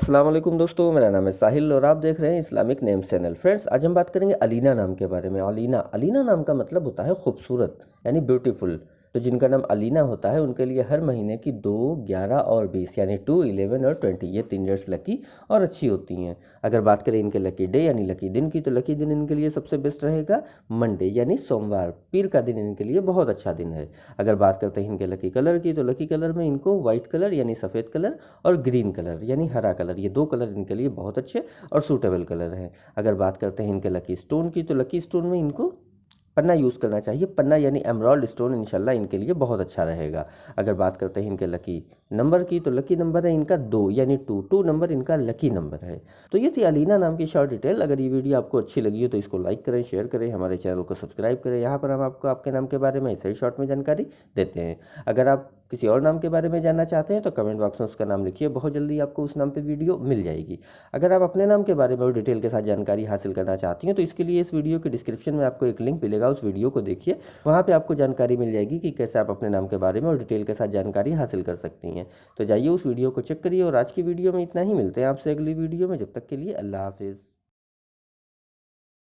अस्सलाम वालेकुम दोस्तों, मेरा नाम है साहिल और आप देख रहे हैं इस्लामिक नेम चैनल। फ्रेंड्स, आज हम बात करेंगे अलीना नाम के बारे में। अलीना नाम का मतलब होता है खूबसूरत, यानी ब्यूटीफुल। तो जिनका नाम अलीना होता है उनके लिए हर महीने की 2, 11 और 20 यानी 2, 11 और 20 ये 3 डेट्स लकी और अच्छी होती हैं। अगर बात करें इनके लकी डे यानी लकी दिन की, तो लकी दिन इनके लिए सबसे बेस्ट रहेगा मंडे यानी सोमवार। पीर का दिन इनके लिए बहुत अच्छा दिन है। अगर बात करते हैं इनके लकी कलर की, तो लकी कलर में इनको वाइट कलर यानी सफ़ेद कलर और ग्रीन कलर यानी हरा कलर, ये 2 कलर इनके लिए बहुत अच्छे और सूटेबल कलर हैं। अगर बात करते हैं इनके लकी स्टोन की, तो लकी स्टोन में इनको पन्ना यूज़ करना चाहिए। पन्ना यानी एमराल्ड स्टोन इंशाल्लाह इनके लिए बहुत अच्छा रहेगा। अगर बात करते हैं इनके लकी नंबर की, तो लकी नंबर है इनका 2 यानी 2 नंबर इनका लकी नंबर है। तो ये थी अलीना नाम की शॉर्ट डिटेल। अगर ये वीडियो आपको अच्छी लगी हो तो इसको लाइक करें, शेयर करें, हमारे चैनल को सब्सक्राइब करें। यहाँ पर हम आपको आपके नाम के बारे में ऐसे ही शॉर्ट में जानकारी देते हैं। अगर आप किसी और नाम के बारे में जानना चाहते हैं तो कमेंट बॉक्स में उसका नाम लिखिए, बहुत जल्दी आपको उस नाम पे वीडियो मिल जाएगी। अगर आप अपने नाम के बारे में और डिटेल के साथ जानकारी हासिल करना चाहती हैं तो इसके लिए इस वीडियो के डिस्क्रिप्शन में आपको एक लिंक मिलेगा, उस वीडियो को देखिए। वहाँ पे आपको जानकारी मिल जाएगी कि कैसे आप अपने नाम के बारे में और डिटेल के साथ जानकारी हासिल कर सकती हैं। तो जाइए उस वीडियो को चेक करिए। और आज की वीडियो में इतना ही, मिलते हैं आपसे अगली वीडियो में। जब तक के लिए अल्लाह हाफिज़।